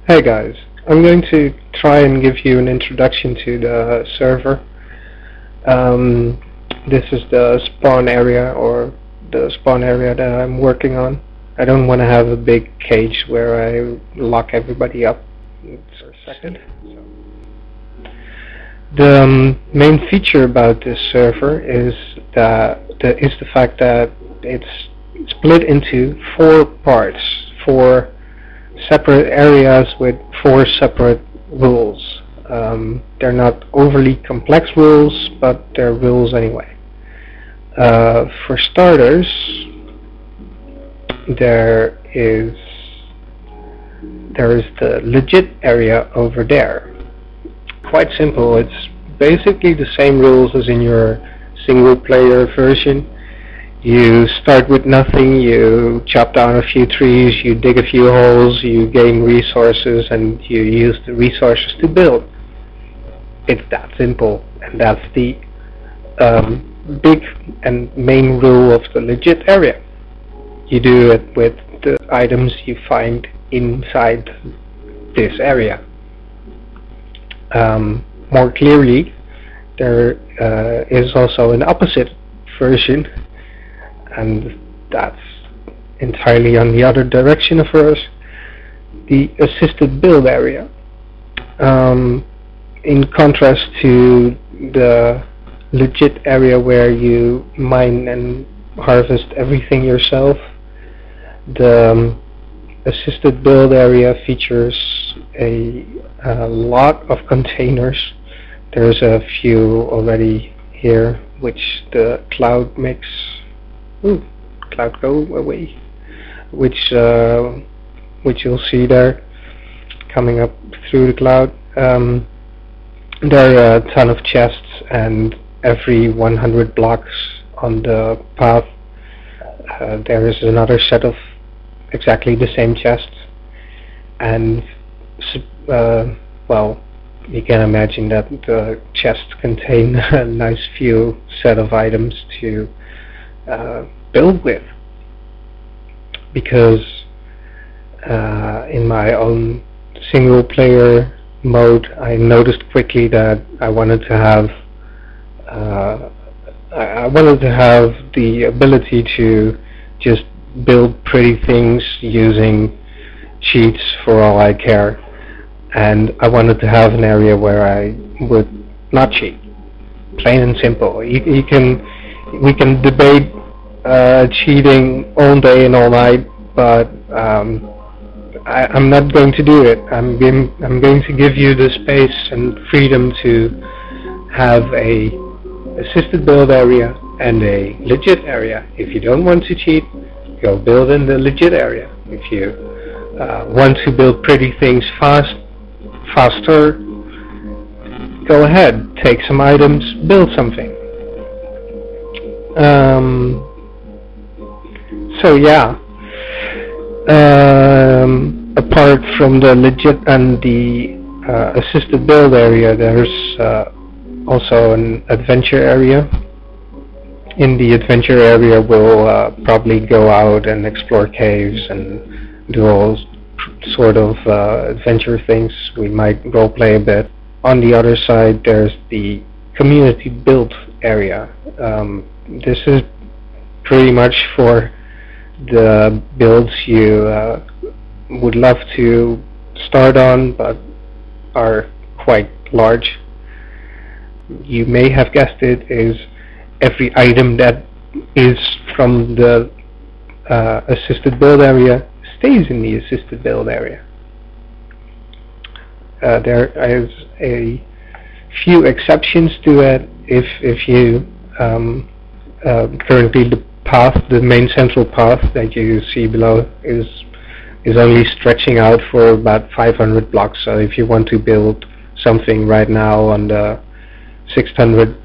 Hey guys, I'm going to try and give you an introduction to the server. Um, this is the spawn area, or the spawn area that I'm working on. I don't want to have a big cage where I lock everybody up for a second. The main feature about this server is the fact that it's split into four parts, four separate areas with four separate rules. They're not overly complex rules, but they're rules anyway. For starters, there is the legit area over there. Quite simple. It's basically the same rules as in your single player version. You start with nothing, you chop down a few trees, you dig a few holes, you gain resources, and you use the resources to build. It's that simple, and that's the big and main rule of the legit area. You do it with the items you find inside this area. More clearly, there is also an opposite version, and that's entirely on the other direction of us, the assisted build area. In contrast to the legit area where you mine and harvest everything yourself, the assisted build area features a lot of containers. There's a few already here, which the cloud makes. Ooh, cloud go away. Which you'll see there, coming up through the cloud. There are a ton of chests, and every 100 blocks on the path, there is another set of exactly the same chests. And well, you can imagine that the chests contain a nice few set of items to build with, because in my own single player mode I noticed quickly that I wanted to have the ability to just build pretty things using cheats for all I care, and I wanted to have an area where I would not cheat, plain and simple. We can debate cheating all day and all night, but I'm not going to do it. I'm going to give you the space and freedom to have a assisted build area and a legit area. If you don't want to cheat, go build in the legit area. If you want to build pretty things faster, go ahead, take some items, build something. So yeah, apart from the legit and the assisted build area, there's also an adventure area. In the adventure area, we'll probably go out and explore caves and do all sort of adventure things. We might roleplay a bit. On the other side, there's the community build area. This is pretty much for the builds you would love to start on, but are quite large. You may have guessed it, is every item that is from the assisted build area stays in the assisted build area. There is a few exceptions to it. If you currently the main central path that you see below is only stretching out for about 500 blocks. So if you want to build something right now on the 600,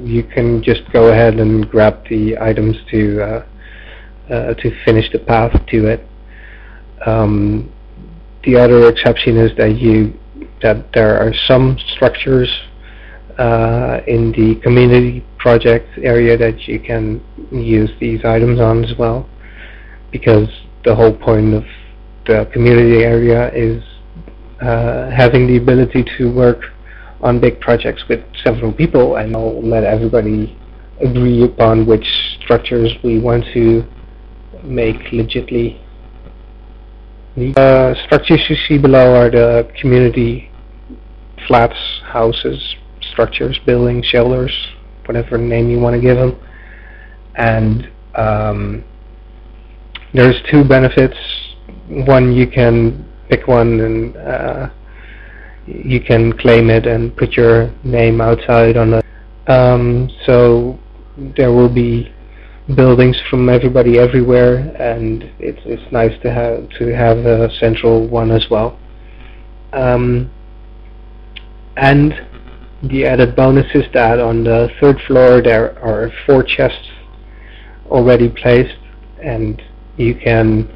you can just go ahead and grab the items to finish the path to it. The other exception is that there are some structures in the community project area that you can use these items on as well, because the whole point of the community area is having the ability to work on big projects with several people, and I'll let everybody agree upon which structures we want to make legitly. The structures you see below are the community flats, houses, structures, buildings, shelters, whatever name you want to give them. And there's two benefits. One, you can pick one and you can claim it and put your name outside on it. So there will be buildings from everybody everywhere, and it's nice to have a central one as well. And the added bonus is that on the third floor there are 4 chests already placed, and you can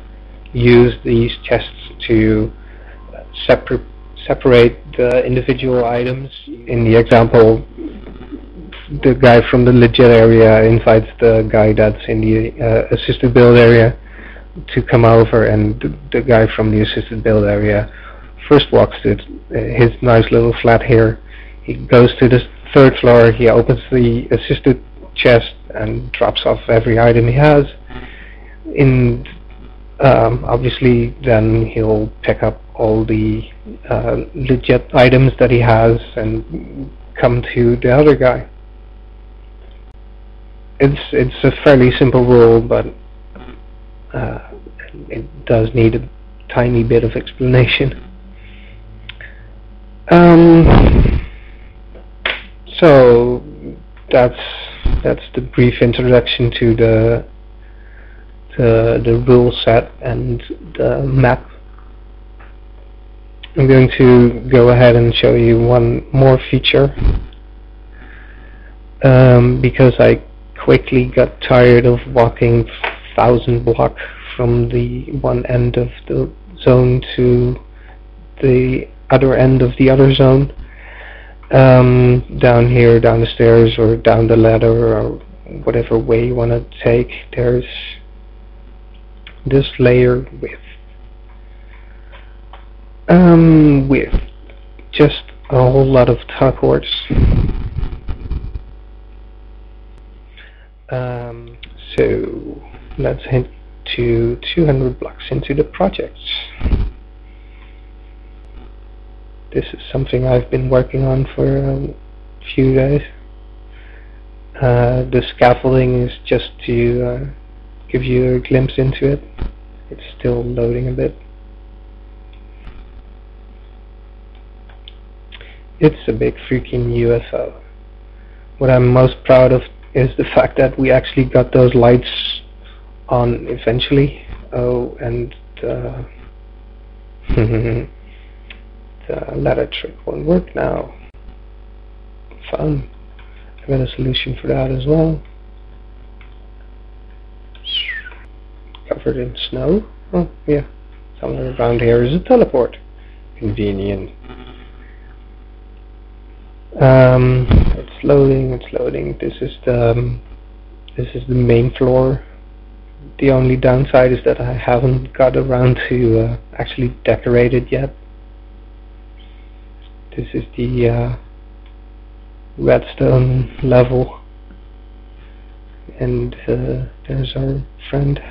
use these chests to separate the individual items. In the example, the guy from the legit area invites the guy that's in the assisted build area to come over, and the guy from the assisted build area first walks to his nice little flat here. He goes to the third floor, he opens the assisted chest and drops off every item he has. Obviously then he'll pick up all the legit items that he has and come to the other guy. It's a fairly simple rule, but it does need a tiny bit of explanation. So that's the brief introduction to the rule set and the map. I'm going to go ahead and show you one more feature, because I quickly got tired of walking 1,000 blocks from the one end of the zone to the other end of the other zone. Down here, down the stairs, or down the ladder, or whatever way you want to take, there's this layer with just a whole lot of teleports. So let's head to 200 blocks into the project. This is something I've been working on for a few days. The scaffolding is just to give you a glimpse into it. It's still loading a bit. It's a big freaking UFO. What I'm most proud of is the fact that we actually got those lights on eventually. Oh, and the ladder trick won't work now. Fun. I got a solution for that as well. Covered in snow. Oh yeah, somewhere around here is a teleport. Convenient. It's loading. This is the main floor. The only downside is that I haven't got around to actually decorate it yet. This is the redstone level, and there's our friend.